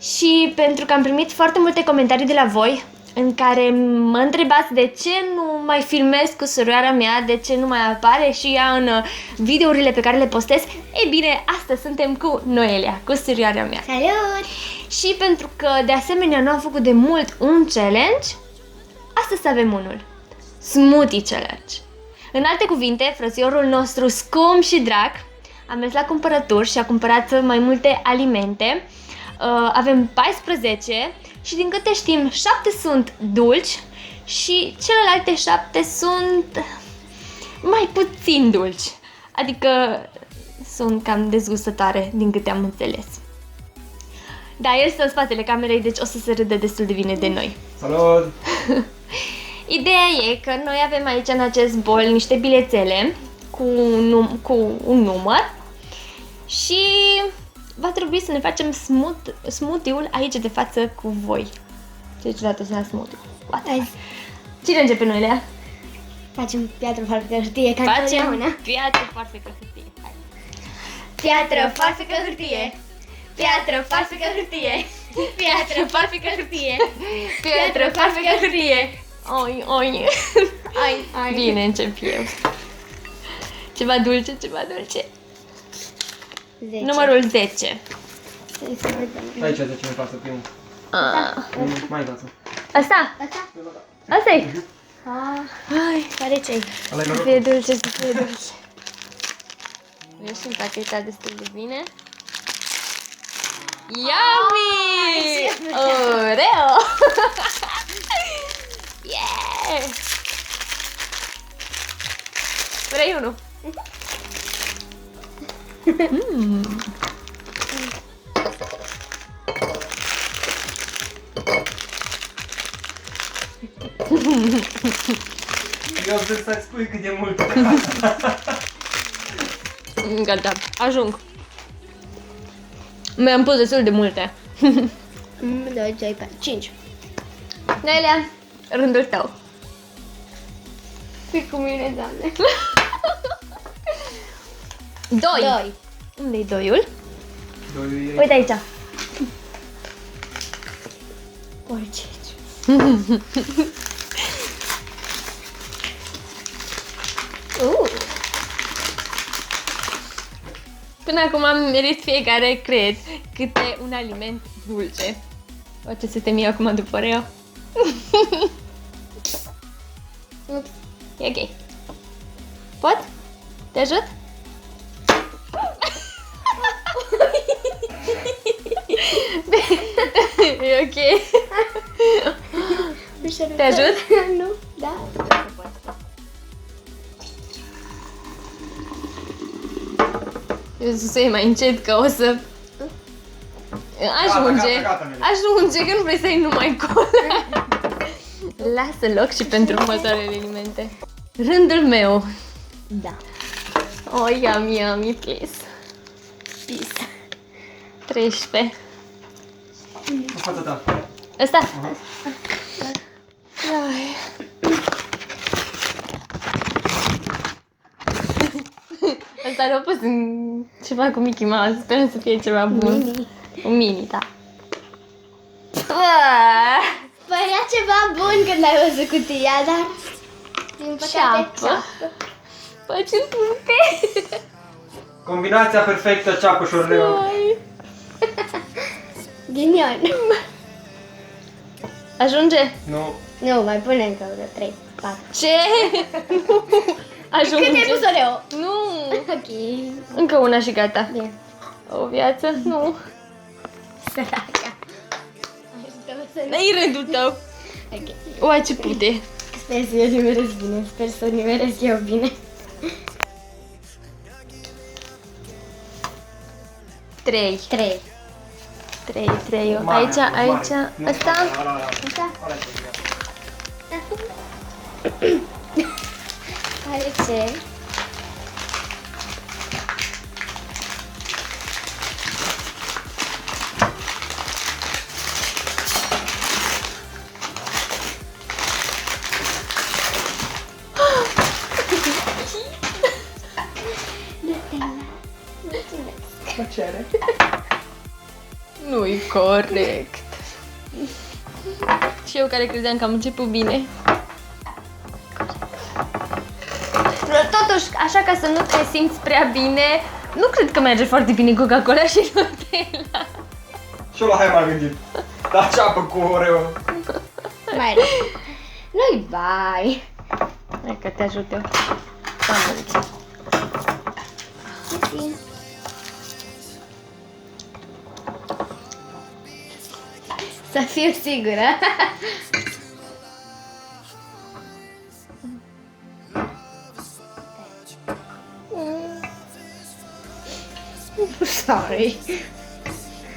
și pentru că am primit foarte multe comentarii de la voi în care mă întrebați de ce nu mai filmez cu surioara mea, de ce nu mai apare și ea în videourile pe care le postez. Ei bine, astăzi suntem cu Noelia, cu surioara mea. Salut! Și pentru că de asemenea nu am făcut de mult un challenge, astăzi avem unul. Smoothie Challenge. În alte cuvinte, frățiorul nostru scump și drag a mers la cumpărături și a cumpărat mai multe alimente. Avem 14 și din câte știm 7 sunt dulci și celelalte 7 sunt mai puțin dulci. Adică sunt cam dezgustătoare din câte am înțeles. Da, el stă în spatele camerei, deci o să se râdă destul de bine de noi. Salut! Ideea e că noi avem aici în acest bol niște bilețele cu un număr și va trebui să ne facem smoothie-ul aici de față cu voi. Ce ciudat o să ia smoothie. Azi Cine începe, Noelia? facem piatră, farfecă, hârtie, ca Facem întotdeauna. piatră, farfecă, hârtie. Hai. Piatră, farfecă, hârtie. Piatră, farfecă, hârtie. Piatră, farfecă, hârtie. Piatră, farfecă, hârtie. Oi, oi. Ai. Bine, încep eu. Ceva dulce, ceva dulce. 10. Numărul 10. Să vedem. Aici de ce mi pasă primul. Mai dați-o. Asta? Asta? Asta-i? Ai, care ce-ai? Ăla-i Să noroc. fie dulce, să fie dulce. Eu și împachetat destul de bine. Yummy! Oreo! Yeah! Vrei unul? Eu vreau să-ți spui cât de mult. Gata, ajung. Mi-am pus destul de multe. 2, 3, 4, 5. Nelia, rândul tău. Fii cu mine, doamne. 2. 2. Unde-i doiul? Doi Uite aici. Orice. Până acum am merit fiecare, cred, câte un aliment dulce. O, ce se temi acum după Oreo? Ups. E ok. Pot? Te ajut? E ok. Te ajut? Nu, da. Eu să iei mai încet că o să... Ajunge, Gata, Nelia. ajunge, că nu vrei să iei numai cola. Lasă loc și pentru următoarele alimente. Rândul meu. Da. Oh, yummy, yummy, please. Peace. 13. În fața ta. Ăsta? Aha. Ai. Asta l-a pus în ceva cu Mickey Mouse. Sperăm să fie ceva bun. Mini. Un mini, da. Părea ceva bun când ai văzut cutia, dar din păcate Ceapă. Faci în punte. Combinația perfectă, ceapă și Oreo. Ghinion. Ajunge? Nu. Nu, mai pune încă vreo 3, 4. Ce? Ajunge. Cât ai pus Oreo? Nu. Ok. Încă una și gata. Bine. O viață? Nu. Săraca. Ajută-mă să nu... Dă-i rândul tău. Ok. Uai, ce pute. Sper să eu nimeresc bine. Sper să nimeresc eu bine. 3. 3. 3. Mare, Aici, mare. aici. Nu, Asta? ala. Asta? Ala e bine. Are ce? Plăcere. Nu Nu-i corect. Și eu care credeam că am început bine. Totuși, așa ca să nu te simți prea bine, nu cred că merge foarte bine Coca-Cola și Nutella. Și eu la aia m-am gândit. Da ceapă cu Oreo. Mai rău. Nu-i vai. Hai că te ajut eu. Am murit. Să fiu sigură. Sorry.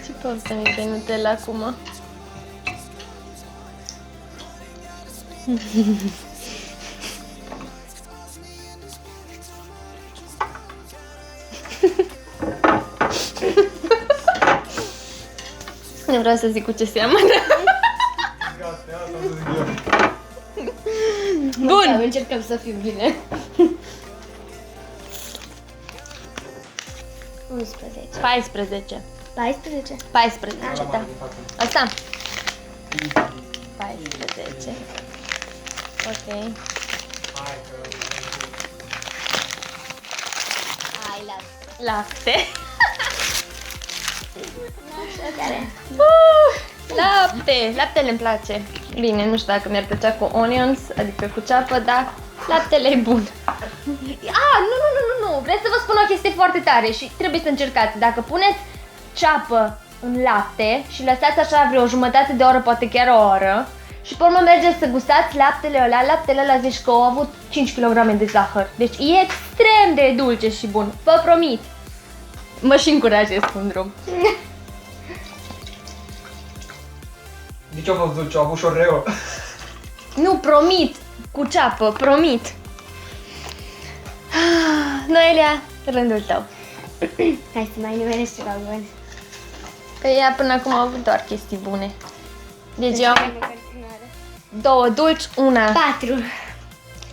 Ce poftă mi de Nutella acum? Nu vreau să zic cu ce seamănă. Gata, asta am să zic eu. Bun! Încercăm să fiu bine. 11. 14. 14. 14, La da. mare din față. Asta? 14. Ok. Hai că... Hai, la Lapte. care? Lapte! Laptele îmi place. Bine, nu știu dacă mi-ar plăcea cu onions, adică cu ceapă, dar laptele e bun. Nu. Vreau să vă spun o chestie foarte tare și trebuie să încercați. Dacă puneți ceapă în lapte și lăsați așa vreo jumătate de oră, poate chiar o oră, și pe urmă mergeți să gustați laptele ăla zici că au avut 5 kg de zahăr. Deci e extrem de dulce și bun. Vă promit. Mă și încurajez cu un drum. Nici au fost dulce, au avut și Oreo. Nu, promit. Cu ceapă, promit. Noelia, rândul tău. Hai să mai nimeresc ceva bun. Că ea până acum a avut doar chestii bune. Deci eu am 2 dulci, una. 4.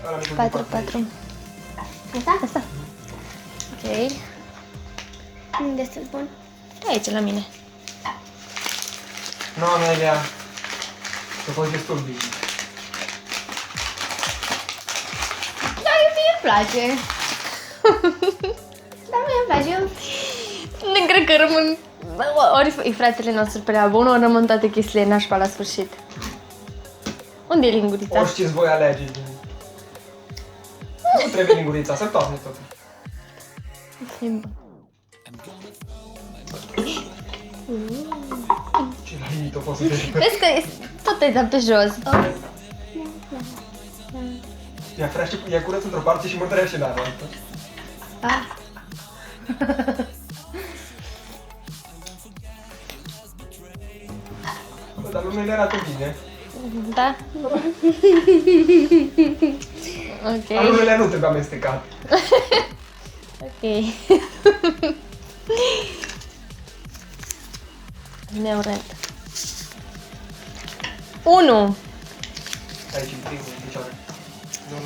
Ăla micuț de 4. Asta? Asta. Ok. Unde să-l pun? Aici, la mine. Nu, Amelia. A fost destul bine. Da, mie îmi place. Dar mie îmi place. Eu... Nu cred că rămân... Ori e fratele nostru prea bun, ori rămân toate chestiile nașpa la sfârșit. Unde e lingurița? Ori știți voi alegeți. Nu trebuie lingurița, să toarne tot. Ce la limită poți să te jucă? Vezi că tot e dat pe jos. Ea curăț într-o parte și mândrea și în altă. Bă, dar lumea arată bine. Da? Ok. Alumele nu trebuie amestecat. Ok. Neurent. 1. Aici, în primul, în picioare. Nu.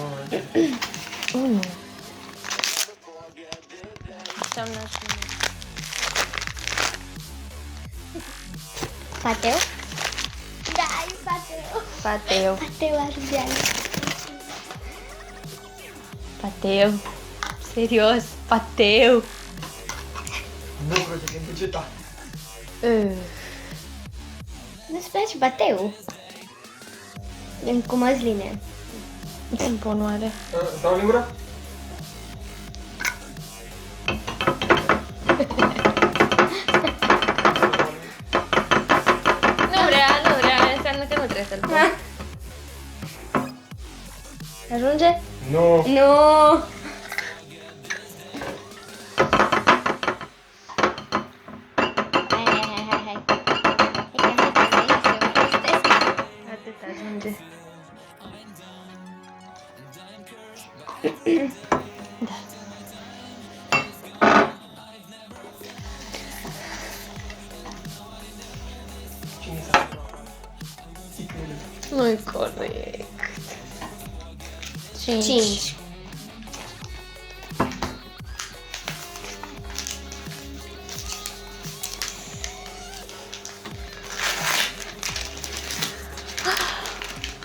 1. Înseamnă și... Pateu? Da, e pateu. Pateu. Pateu ardeal. Pateu. Serios, pateu. Nu vreau să te înceta. Nu-ți place pateu? Cu măsline. Îmi pun oare. Stau în gură? Nu vrea, înseamnă că nu trebuie să-l pun. Ajunge? Nu. Nu! Hai. Atât ajunge. Da. Cine s-a Ticăle. Nu-i corect. 5. 5.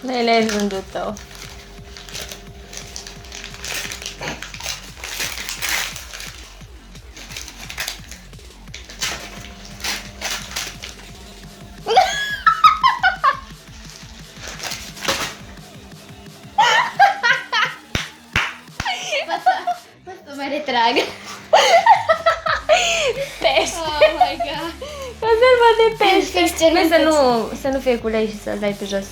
Nele e rândul tău. Poți să mă retrag. Pește! Oh my god. Conserva de pește! Fix ce Vezi nu să nu fie cu ulei și să-l dai pe jos.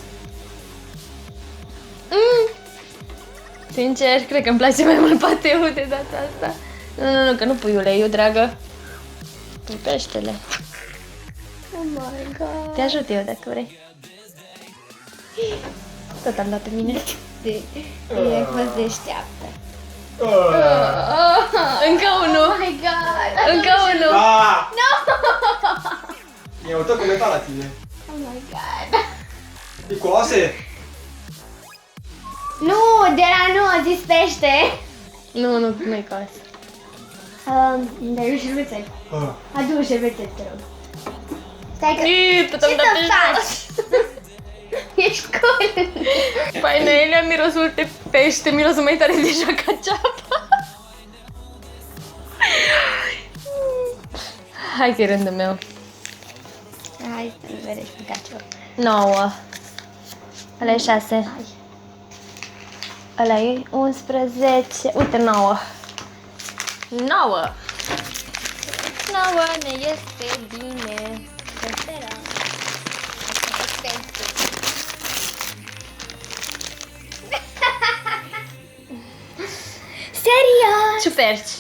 Sincer, cred că îmi place mai mult pateul de data asta. Nu, că nu pui uleiul, dragă. Pui peștele. Oh my god. Te ajut eu dacă vrei. Tot am dat pe mine. E fost deșteaptă. Încă unul! Oh my god. Încă unul! Da! E o tot comentat la tine. Oh my god. E cu oase? Nu, de la nu, a zis pește. Nu-i ca asta. Dar eu șervețel. Ah. Adu un șervețel, te rog. Stai că... Tot am Ce dat să pe faci? Ești cool. Păi Noelia, mirosul de pește, mirosul mai tare deja ca ceapa. Hai că e rândul meu. Hai să-l vedeți pe Cacio. 9. Ăla e 6. Ăla e 11. Uite, 9. 9. 9 ne este bine. Să sperăm. Serios? Ciuperci.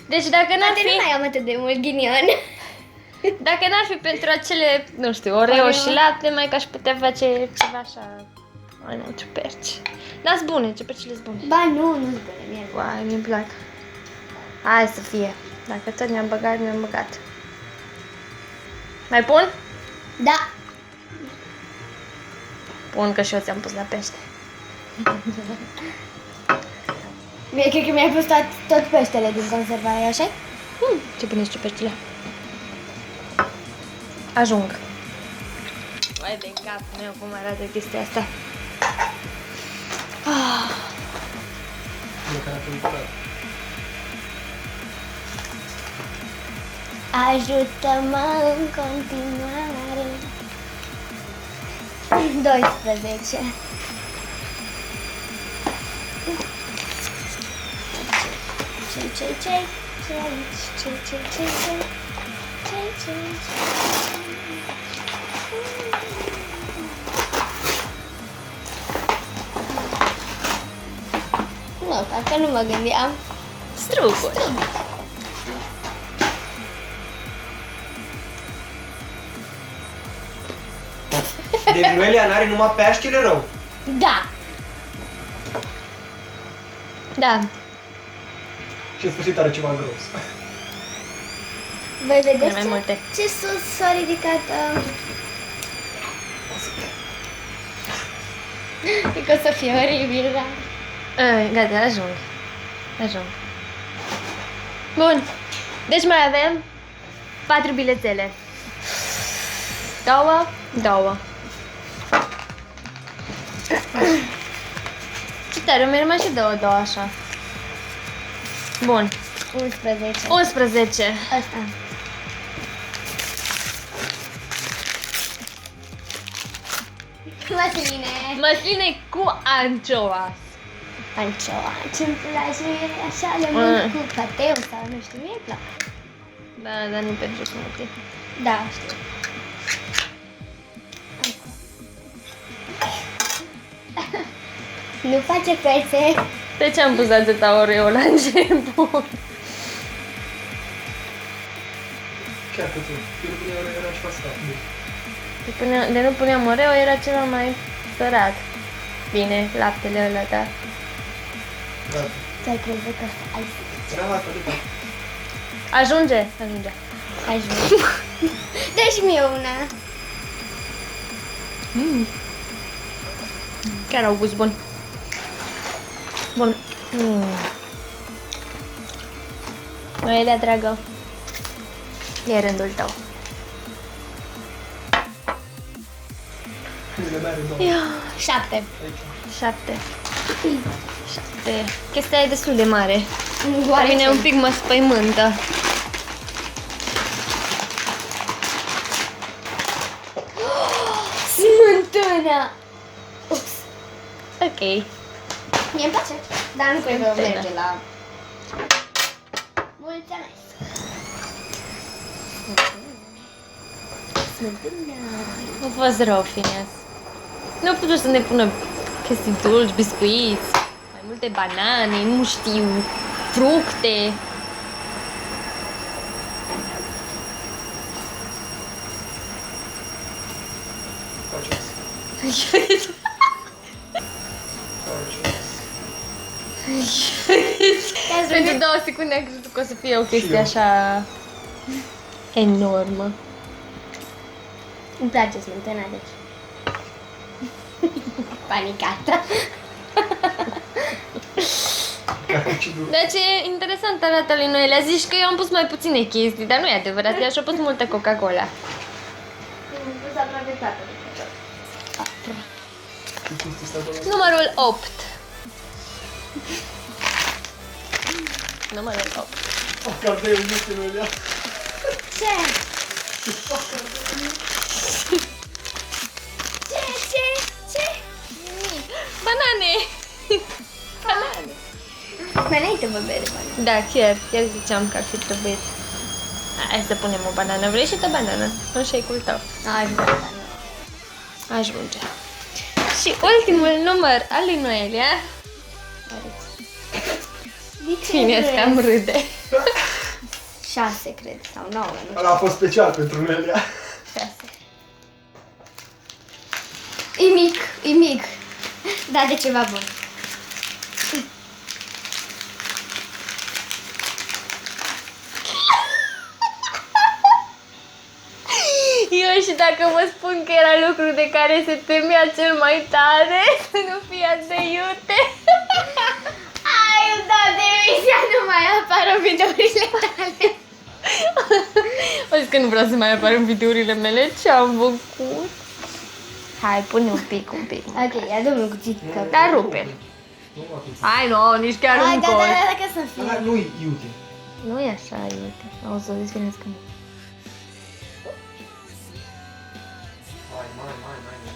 Deci dacă n-ar Poate nu mai fi, am atât de mult ghinion. dacă n-ar fi pentru acele, nu știu, Oreo Oreo. și lapte, mai că aș putea face ceva așa. Ai, nu, ciuperci. Dar bune, ciupercile sunt bune. Ba nu, nu-ți bune, mie. Uai, mi-mi plac. Hai să fie. Dacă tot mi-am băgat, mi-am băgat. Mai pun? Da. Pun că și eu ți-am pus la pește. Mie cred că mi-ai pus tot peștele din conservare, așa? Ce bune sunt ciupercile. Ajung. Vai de capul meu cum arată chestia asta. Fiecare a făcut. Ajută-mă în continuare. 12. Nu, parcă nu mă gândeam. Struguri. Deci Noelia n-are numai peștele rău. Da. Da. Și în sfârșit are ceva gros. Voi vedeți Mai multe. ce sus s-a ridicat? E că o să fie oribil, da? Gata, ajung. Ajung. Bun. Deci mai avem 4 bilețele. 2. Ce tare, mi-a rămas și 2 așa. Bun. 11. 11. Asta. Măsline. Măsline cu anchoas. Ancioa. Ce-mi place mie așa, le mănânc cu pateu sau nu știu, mie îmi plac. Da, dar nu pentru smoothie. Da, știu. Nu face fețe. De ce am pus atâta Oreo la început? Chiar puțin. Eu nu puneam era ceva sărat. De nu puneam Oreo era ceva mai sărat. Bine, laptele ăla, da. Gata. Ți-ai crezut că ai Era asta, după. Ajunge? Ajunge. ajuns. Dă-și mie una. Chiar au gust bun. Bun. Noelia, dragă, e rândul tău. Câtele mere, două. 7. Aici. 7. Chestia e destul de mare. La mine un pic mă spăimântă. Smântână! Ups. Ok. Mie îmi place, dar nu cred că merge la... Mulțumesc! Smântână! A fost rău, Phineas. Nu au putut să ne pună chestii dulci, biscuiți, mai multe banane, nu știu, fructe. Faci asta. Pentru 2 secunde am crezut că o să fie o chestie așa enormă. Îmi place smântâna, deci... Panicată! Dar ce interesant arată Linoelia. Zici că eu am pus mai puține chestii, dar nu e adevărat, ea și-a pus multă Coca-Cola. Am pus aproape toată. Numărul 8. Numărul 8. Cardeu, nu știu, Noelia. Ce? Ce? Banane! Banane! Înainte vă bere bani. Da, chiar ziceam că ar fi trebuit. Hai să punem o banană. Vrei și tu banană? În shake-ul tău. Aș vrea, dar nu. Ajunge. Și ultimul număr al lui Noelia. Cine cam râde. 6, cred, sau 9, nu știu. Ăla a fost special pentru Noelia. 6. E mic. Da, de ceva bun. Eu și dacă vă spun că era lucru de care se temea cel mai tare, să nu fie atât de iute. Ai, da, de emisia nu mai apară videourile tale. O zis că nu vreau să mai apar în videourile mele. Ce am făcut? Hai, pune un pic. Ok, ia dă-mi un cuțit. Dar rupe-l. Hai, nu, nici chiar Hai, un da, col. că să fie. Ăla nu-i iute. Nu e așa, iute. O să o desfinesc că nu.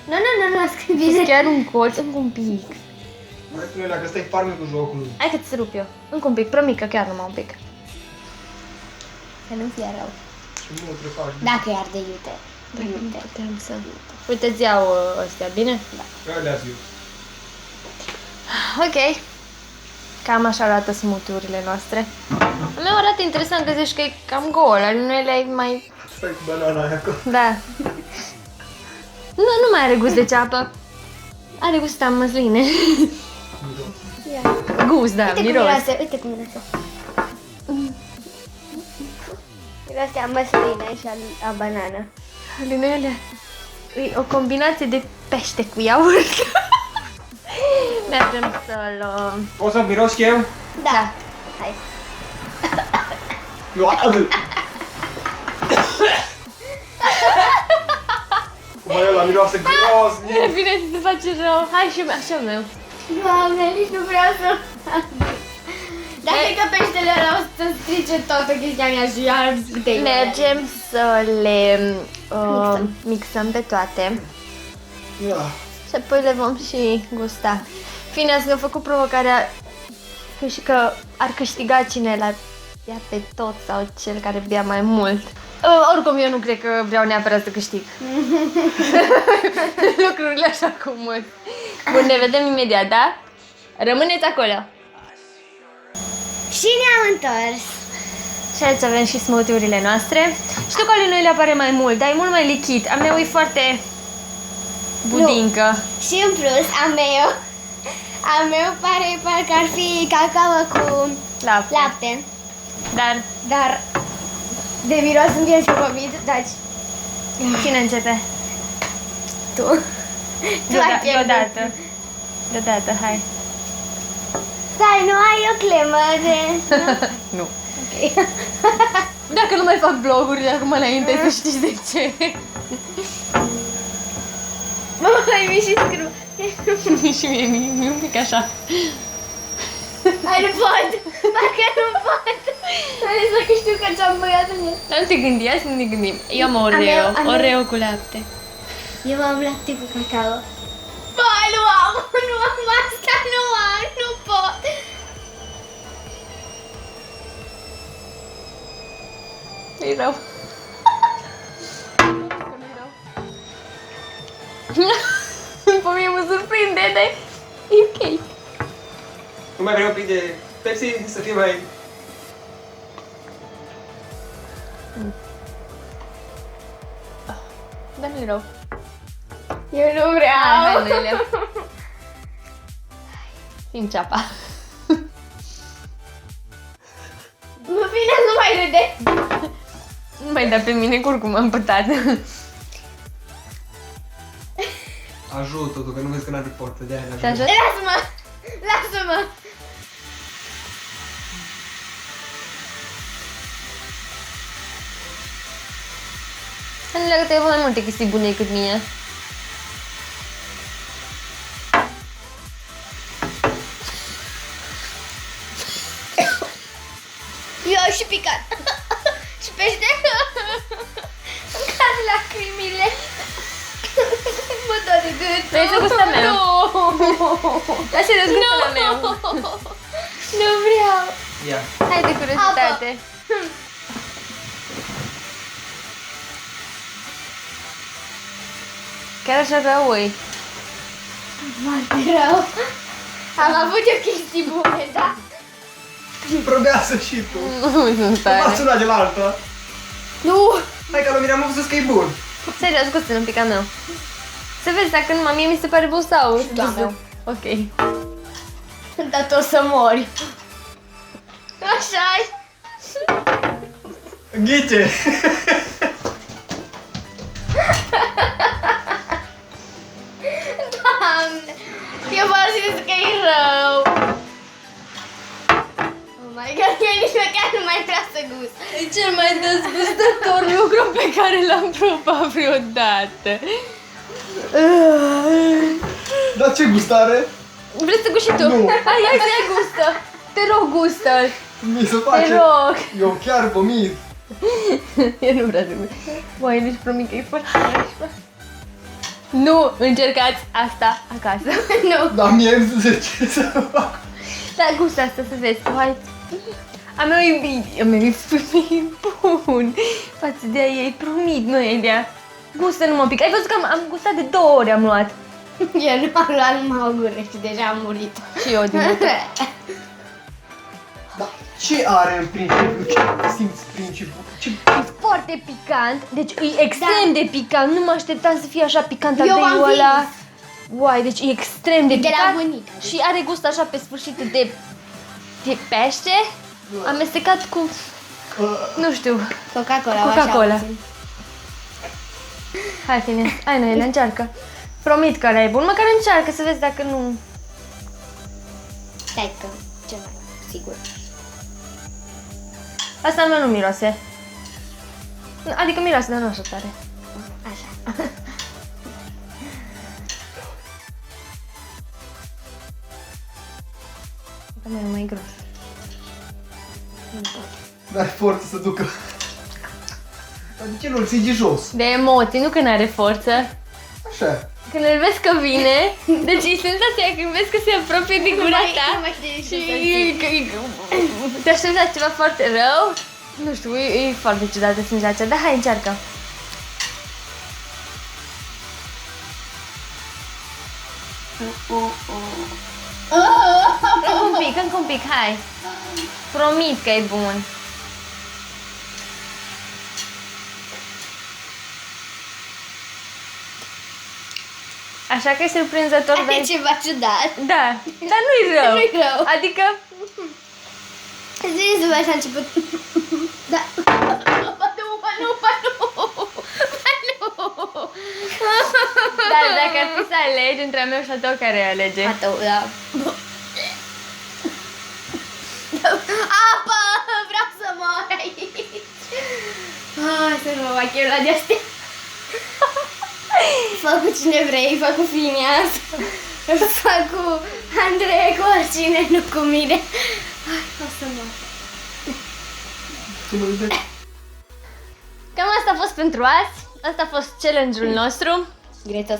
Mai. Nu, scrie. Chiar un colț, încă un pic. Mai Noelia, că ăsta e farmecul jocului. Hai că ți rup eu. Încă un pic, promică, chiar numai un pic. Să nu fie rău. Și nu trebuie faci. Dacă e arde iute. Putem să... Uite, îți iau ăstea, bine? Da. Ălea-ți iute. Ok. Cam așa arată smuturile noastre. A meu arată interesant că zici că e cam gol, al unele e mai... Stai cu banana aia acolo. Da. Nu mai are gust de ceapă. Are gust a măsline. Gust, da, Uite cum miros. miroase, uite cum miroase. Miroase a măsline și a banană. Linele, e o combinație de pește cu iaurt. Mergem să luăm... Poți să miros și eu? Da. Hai. Mai ăla miroase gros. Bine, ți se face rău. Hai și așa meu. Doamne, nici nu vreau să... Dar cred că peștele ăla o să strice toată chestia mea și iar de Mergem să le mixăm pe toate. Și apoi le vom și gusta. Phineas mi-a făcut provocarea și că ar câștiga cine l-ar bea pe tot sau cel care bea mai mult. Oricum eu nu cred că vreau neapărat să câștig. Lucrurile așa cum sunt. Bun, ne vedem imediat, da? Rămâneți acolo! Și ne-am întors. Și aici avem și smoothie-urile noastre. Știu că lui noi le apare mai mult, dar e mult mai lichid. A meu e foarte budincă. Și în plus, a meu pare parcă ar fi cacao cu lapte. Dar de miros îmi vine să vomit, deci Cine începe? tu. Tu ai pierdut. Deodată, hai. Stai, nu ai o clemă de... Nu. Ok. Dacă nu mai fac vloguri de acum înainte, să știți de ce. Hai, mi și scru. Și mie un pic așa. Hai, nu pot. Parcă nu pot. Hai să că știu că ce-am băiat în el. Dar nu te gândi, hai să nu ne gândim. Eu am Oreo, Am eu. Oreo cu lapte. Eu am lapte cu cacao. Bă, nu am asta, nu pot. E rău. Pe mine mă surprinde, dar e ok. Nu mai vrei un pic de Pepsi să fie mai... Dar nu e rău. Eu nu vreau. Hai, Nelia. Fim ceapa. Nu vine, nu mai râde. Nu mai da pe mine, că oricum am pătat. Ajut totul, că nu vezi că n-are forță, de-aia Te ne-ajut. ajut? Lasă-mă. Lasă-mă. Nelia, că te ai mai multe chestii bune decât mine. Eu și picat. Și pește. Îmi cad lacrimile. Mă doare gâtul. Vrei să gustăm meu? Dar serios, gustă la meu. Nu vreau. Ia. Hai de curiozitate. Chiar așa rău e. Foarte rău. Am avut eu chestii bune, da? Probeasă și tu. Nu sunt Faci tare. una de la alta. Nu. Hai că la mine am văzut că e bun. Serios, gustă un pic al meu. Să vezi dacă numai mie mi se pare bun sau... Și tu al meu. Ok. Dar tu o să mori. Așa-i. Ghice. Doamne. Eu v-am zis că e rău. Oh my god, eu nici măcar nu mai vreau să gust. E cel mai dezgustător lucru pe care l-am probat vreodată. Dar ce gustare? Vrei să gusti și tu? Nu. Hai să ia gustă. Te rog, gustă-l. Mi se Te face. rog. Eu chiar vomit. Eu nu vreau să gust. Băi, deci promit că e foarte nașpa. Nu încercați asta acasă. Nu. Dar mie îmi zice ce să fac. Dar gustă asta să vezi. Hai. A meu e bine. A meu e foarte bun. Față de a ei, promit, nu e de a. Gustă numai un pic. Ai văzut că am gustat de 2 ori am luat. Eu nu am luat numai o gură și deja am murit. Și eu din bută. Dar ce are în principiu? Ce simți principiul? Ce... E foarte picant, deci e extrem de picant. Nu mă așteptam să fie așa picant Eu am ardeiul ăla. zis. Uai, deci e extrem de De la picant. bunica. Și are gust așa pe sfârșit de pește, amestecat cu, nu știu, Coca-Cola. Coca-Cola. așa puțin. Hai tine, hai Noelia, încearcă. Promit că ăla e bun, măcar încearcă să vezi dacă nu... Stai că ce mai sigur. Asta nu miroase. Adică miroase, dar nu așa tare. Așa. Dar e mai gros. N-are forță să ducă. Dar de ce nu-l ții jos? De emoții, nu că n-are forță. Așa. Când îl vezi că vine, deci e senzația când vezi că se apropie de gura ta Nu mai știu și ce te aștepți la ceva foarte rău. Nu știu, e foarte ciudată senzația, dar hai încearcă. Încă un pic, hai. Promit că e bun. Așa că e surprinzător, dar... E ceva ciudat. Da, dar nu-i rău. Nu-i rău. Adică... Zi, așa a început. Da. Ba nu, ba nu, ba nu. Ba nu. Dar dacă ar fi să alegi între a meu și a tău, care alege? A tău, da. Apă! Vreau să mor aici. Hai să nu mă fac eu la de-astea. Fă cu cine vrei, fă cu Phineas. Fă cu Andrei, cu oricine, nu cu mine. O să mă... Cam asta a fost pentru azi. Asta a fost challenge-ul nostru. Grețos.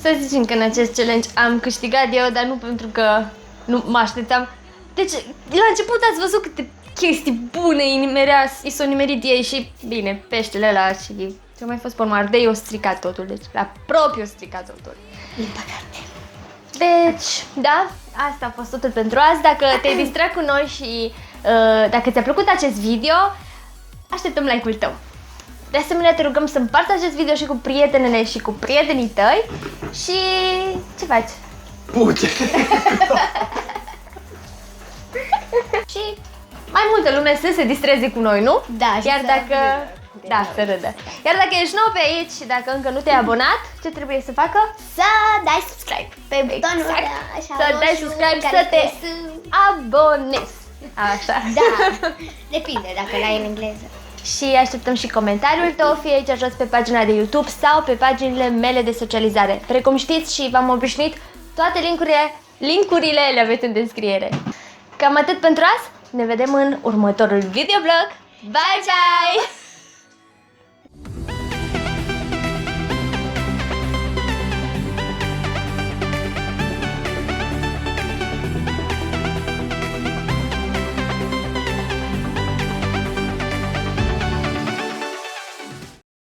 Să zicem că în acest challenge am câștigat eu, dar nu pentru că nu mă așteptam. Deci, la început ați văzut câte chestii bune i s-au nimerit ei și, bine, peștele ăla și ce mai fost pe urmă, ardei, o stricat totul, deci la propriu stricat totul. Din păcate. Deci, da, asta a fost totul pentru azi. Dacă te-ai distrat cu noi și dacă ți-a plăcut acest video, așteptăm like-ul tău. De asemenea, te rugăm să împarți acest video și cu prietenele și cu prietenii tăi. Și ce faci? Puce! Și mai multă lume să se distreze cu noi, nu? Da, și Iar să dacă... râdă. Da, să râdă. Iar dacă ești nou pe aici și dacă încă nu te-ai abonat, ce trebuie să facă? Să dai subscribe pe butonul Exact. ăla, așa, Să dai roșu, subscribe, care să te scrie abonezi. Așa. Da, depinde dacă l-ai în engleză. Și așteptăm și comentariul tău, fie aici jos pe pagina de YouTube sau pe paginile mele de socializare. Precum știți și v-am obișnuit, toate linkurile le aveți în descriere. Cam atât pentru azi, ne vedem în următorul videoblog. Bye, bye!